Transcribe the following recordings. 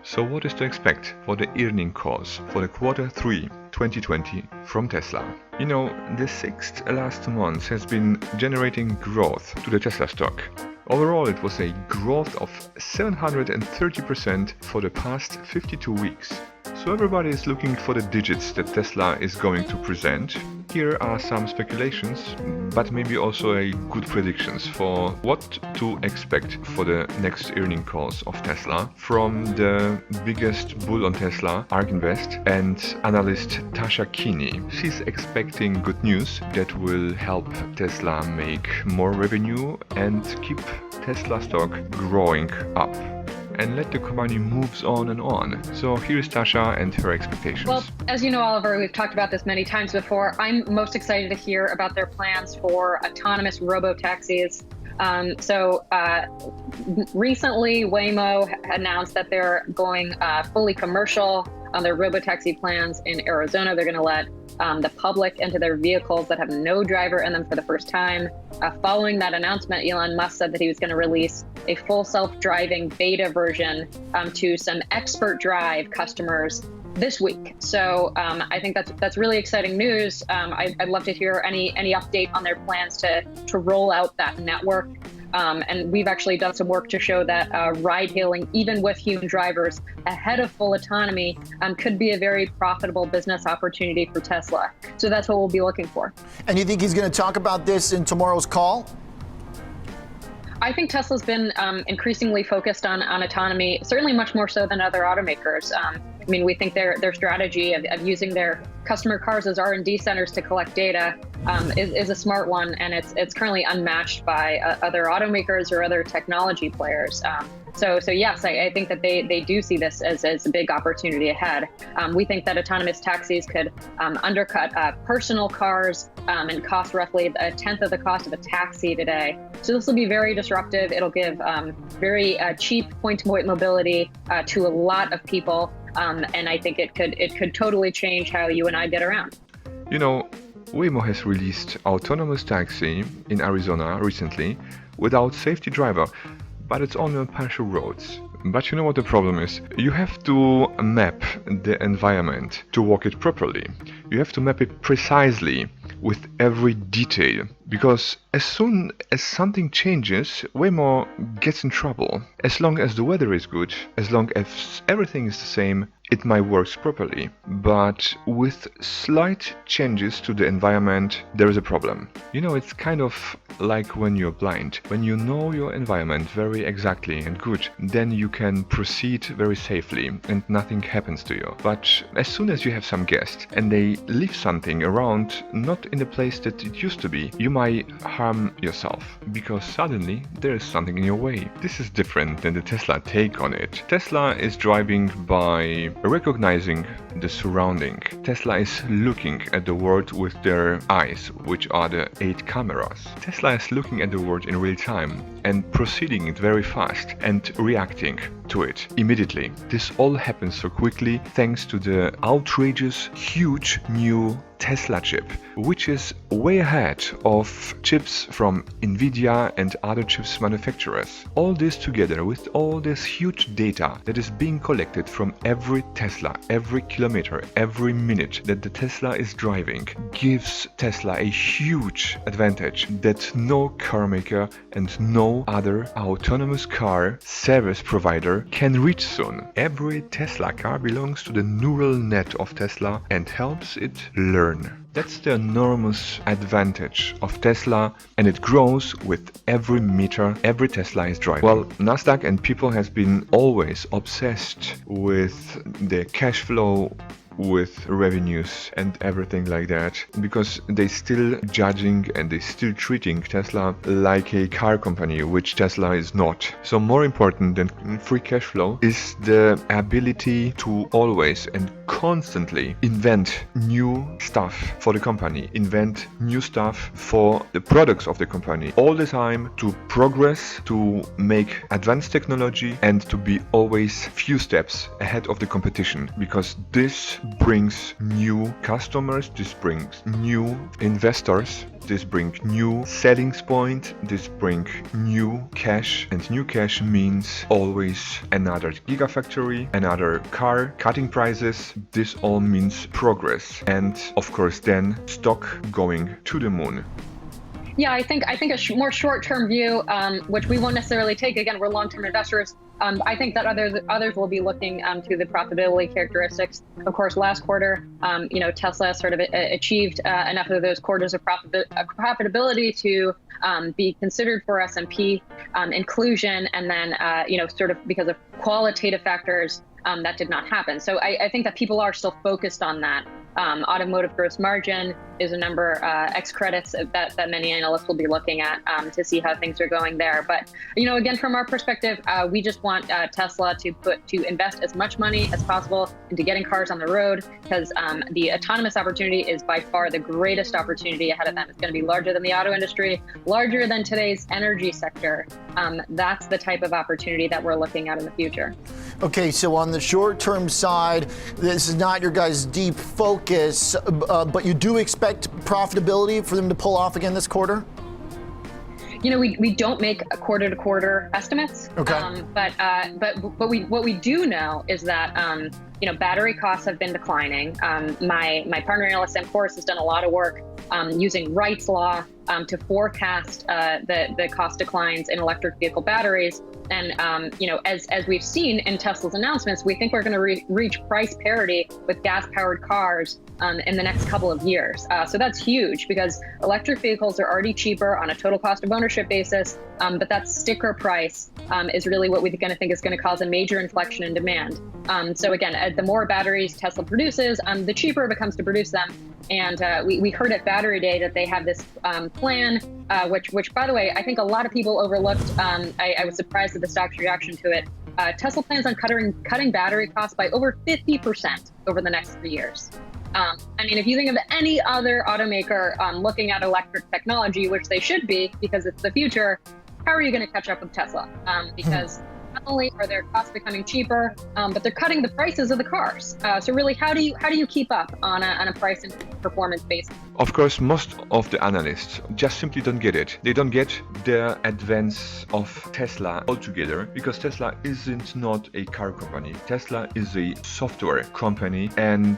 So what is to expect for the earning calls for the Q3 2020 from Tesla? You know, the last 6 months has been generating growth to the Tesla stock. Overall, it was a growth of 730% for the past 52 weeks. So everybody is looking for the digits that Tesla is going to present. Here are some speculations, but maybe also a good predictions for what to expect for the next earning calls of Tesla from the biggest bull on Tesla, Ark Invest, and analyst Tasha Keeney. She's expecting good news that will help Tesla make more revenue and keep Tesla stock growing up and let the company moves on and on. So here's Tasha and her expectations. Well, as you know, Oliver, we've talked about this many times before. I'm most excited to hear about their plans for autonomous robotaxis. Recently, Waymo announced that they're going fully commercial on their robotaxi plans in Arizona. They're going to let the public into their vehicles that have no driver in them for the first time. Following that announcement, Elon Musk said that he was going to release a full self-driving beta version to some expert drive customers this week. So I think that's really exciting news. I'd love to hear any update on their plans to roll out that network. And we've actually done some work to show that ride-hailing, even with human drivers, ahead of full autonomy, could be a very profitable business opportunity for Tesla. So that's what we'll be looking for. And you think he's going to talk about this in tomorrow's call? I think Tesla's been increasingly focused on autonomy, certainly much more so than other automakers. I mean, we think their strategy of using their customer cars as R&D centers to collect data is a smart one, and it's currently unmatched by other automakers or other technology players. So yes, I think that they do see this as a big opportunity ahead. We think that autonomous taxis could undercut personal cars and cost roughly 1/10 of the cost of a taxi today. So this will be very disruptive. It'll give very cheap point-to-point mobility to a lot of people, and I think it could totally change how you and I get around. You know, Waymo has released autonomous taxi in Arizona recently without safety driver, but it's only on partial roads. But you know what the problem is? You have to map the environment to walk it properly. You have to map it precisely with every detail, because as soon as something changes, Waymo gets in trouble. As long as the weather is good, as long as everything is the same, it might work properly. But with slight changes to the environment, there is a problem. You know, it's kind of like when you're blind. When you know your environment very exactly and good, then you can proceed very safely and nothing happens to you. But as soon as you have some guests and they leave something around, not in the place that it used to be, you might harm yourself because suddenly there is something in your way. This is different than the Tesla take on it. Tesla is driving by recognizing the surrounding. Tesla is looking at the world with their eyes, which are the 8 cameras. Tesla is looking at the world in real time and proceeding it very fast and reacting to it immediately. This all happens so quickly thanks to the outrageous, huge new Tesla chip, which is way ahead of chips from Nvidia and other chips manufacturers. All this together with all this huge data that is being collected from every Tesla, every kilometer, every minute that the Tesla is driving, gives Tesla a huge advantage that no car maker and no other autonomous car service provider can reach soon. Every Tesla car belongs to the neural net of Tesla and helps it learn. That's the enormous advantage of Tesla, and it grows with every meter every Tesla is driving. Well, Nasdaq and people has been always obsessed with the cash flow, with revenues and everything like that, because they still judging and they still treating Tesla like a car company, which Tesla is not. So more important than free cash flow is the ability to always and constantly invent new stuff for the company, invent new stuff for the products of the company, all the time to progress, to make advanced technology, and to be always few steps ahead of the competition, because this brings new customers, this brings new investors, this brings new selling point, this brings new cash, and new cash means always another gigafactory, another car, cutting prices. This all means progress, and of course then stock going to the moon. Yeah, I think a more short-term view, which we won't necessarily take. Again, we're long-term investors. I think that others will be looking to the profitability characteristics. Of course, last quarter, Tesla sort of achieved enough of those quarters of profitability to be considered for S&P inclusion, and then sort of because of qualitative factors, that did not happen. So I think that people are still focused on that. Automotive gross margin is a number, X credits that many analysts will be looking at to see how things are going there. But, again, from our perspective, we just want Tesla to invest as much money as possible into getting cars on the road, because the autonomous opportunity is by far the greatest opportunity ahead of them. It's going to be larger than the auto industry, larger than today's energy sector. That's the type of opportunity that we're looking at in the future. Okay, so on the short-term side, this is not your guys' deep focus, but you do expect profitability for them to pull off again this quarter? We don't make quarter-to-quarter estimates. Okay. But what we do know is that battery costs have been declining. My partner analyst, Sam Forrest, has done a lot of work using Wright's law to forecast the cost declines in electric vehicle batteries. And as we've seen in Tesla's announcements, we think we're going to reach price parity with gas-powered cars in the next couple of years. So that's huge, because electric vehicles are already cheaper on a total cost of ownership basis, but that sticker price is really what we're going to think is going to cause a major inflection in demand. So again, the more batteries Tesla produces, the cheaper it becomes to produce them. And we heard at Battery Day that they have this plan, which, by the way, I think a lot of people overlooked. I was surprised at the stock's reaction to it. Tesla plans on cutting battery costs by over 50% over the next 3 years. If you think of any other automaker looking at electric technology, which they should be because it's the future, how are you going to catch up with Tesla? Because not only are their costs becoming cheaper, but they're cutting the prices of the cars. So really, how do you keep up on a price and performance basis? Of course, most of the analysts just simply don't get it. They don't get the advance of Tesla altogether, because Tesla isn't not a car company. Tesla is a software company, and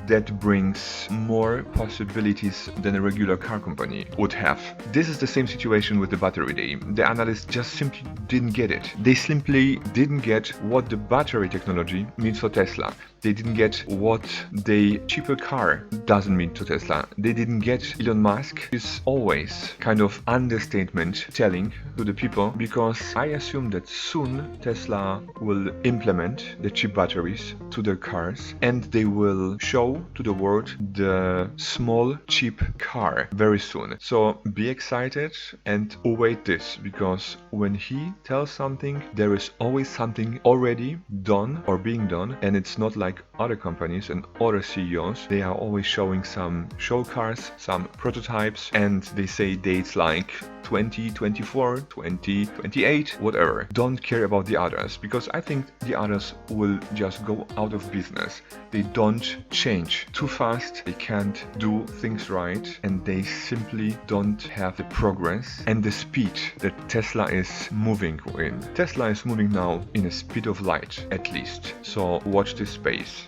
that brings more possibilities than a regular car company would have. This is the same situation with the Battery Day. The analysts just simply didn't get it. They simply didn't get what the battery technology means for Tesla. They didn't get what the cheaper car doesn't mean to Tesla. They didn't get Elon Musk is always kind of understatement telling to the people, because I assume that soon Tesla will implement the cheap batteries to their cars, and they will show to the world the small cheap car very soon. So be excited and await this, because when he tells something, there is always something already done or being done, and it's not like other companies and other CEOs. They are always showing some show cars, some prototypes, and they say dates like 2024, 2028, whatever. Don't care about the others, because I think the others will just go out of business. They don't change too fast, they can't do things right, and they simply don't have the progress and the speed that Tesla is moving in. Tesla is moving now in a speed of light, at least. So watch this space.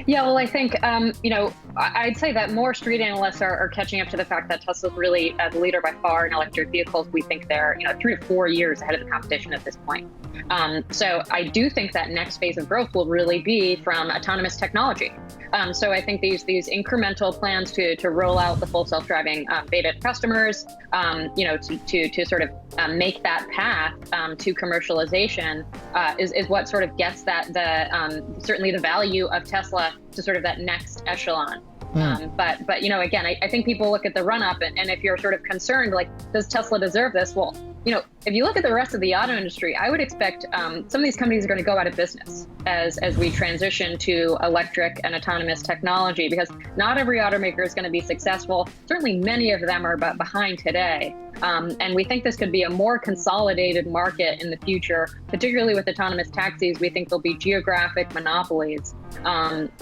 Yeah, well, I think, I'd say that more street analysts are catching up to the fact that Tesla's really the leader by far in electric vehicles. We think they're 3 to 4 years ahead of the competition at this point. So I do think that next phase of growth will really be from autonomous technology. So I think these incremental plans to roll out the full self-driving beta to customers, to sort of make that path to commercialization is what sort of gets that certainly the value of Tesla to sort of that next echelon. But you know, again, I think people look at the run up, and if you're sort of concerned, like, does Tesla deserve this? Well, you know, if you look at the rest of the auto industry, I would expect some of these companies are going to go out of business as we transition to electric and autonomous technology, because not every automaker is going to be successful. Certainly many of them are behind today. And we think this could be a more consolidated market in the future, particularly with autonomous taxis. We think there'll be geographic monopolies.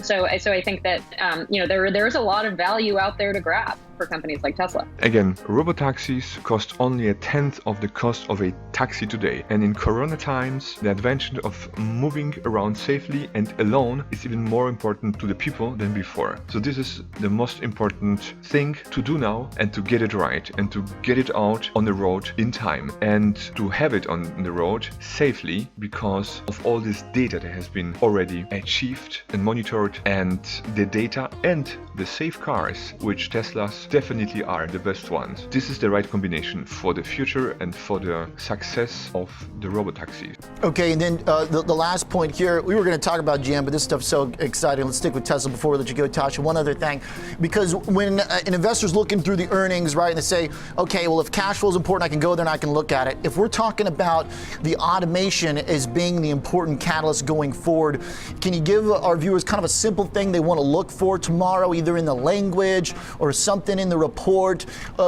So I think that, you know, there is a lot of value out there to grab for companies like Tesla. Again, robotaxis cost only a tenth of the cost of a taxi today. And in Corona times, the adventure of moving around safely and alone is even more important to the people than before. So this is the most important thing to do now, and to get it right, and to get it out on the road in time, and to have it on the road safely, because of all this data that has been already achieved and monitored, and the data and the safe cars, which Teslas definitely are the best ones. This is the right combination for the future and for the success of the robotaxis. Okay, and then the last point here, we were going to talk about GM, but this stuff's so exciting. Let's stick with Tesla before we let you go, Tasha. One other thing, because when an investor's looking through the earnings, right, and they say, okay, well, if cash flow is important, I can go there and I can look at it. If we're talking about the automation as being the important catalyst going forward, can you give our viewers kind of a simple thing they want to look for tomorrow, either in the language or something in the report?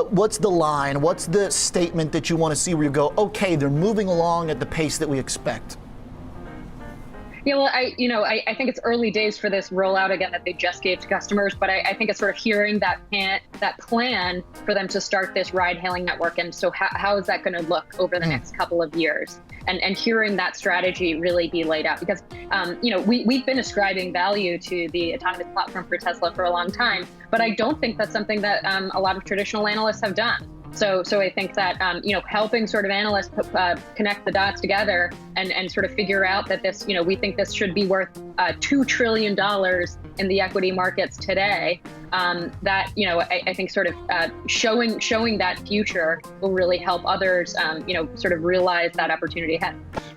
What's the line? What's the statement that you want to see where you go, okay, they're moving along at the pace that we expect? Yeah, well, I think it's early days for this rollout again that they just gave to customers, but I think it's sort of hearing that plan for them to start this ride-hailing network, and so how is that going to look over the next couple of years, and hearing that strategy really be laid out, because you know, we've been ascribing value to the autonomous platform for Tesla for a long time, but I don't think that's something that a lot of traditional analysts have done. So I think that, you know, helping sort of analysts connect the dots together and sort of figure out that this, you know, we think this should be worth $2 trillion in the equity markets today. That, you know, I think sort of showing that future will really help others, you know, sort of realize that opportunity ahead.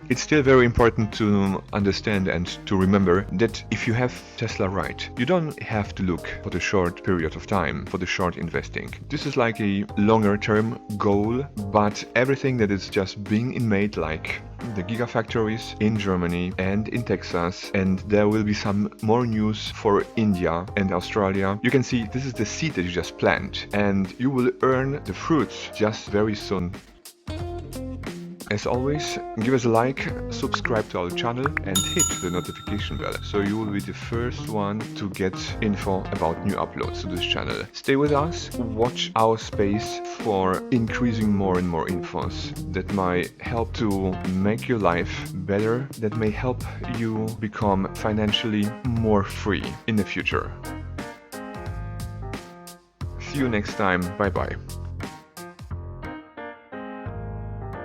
It's still very important to understand and to remember that if you have Tesla right, you don't have to look for the short period of time, for the short investing. This is like a longer term goal, but everything that is just being made, like the gigafactories in Germany and in Texas, and there will be some more news for India and Australia. You can see this is the seed that you just plant, and you will earn the fruits just very soon. As always, give us a like, subscribe to our channel, and hit the notification bell, so you will be the first one to get info about new uploads to this channel. Stay with us, watch our space for increasing more and more infos that might help to make your life better, that may help you become financially more free in the future. See you next time, bye bye.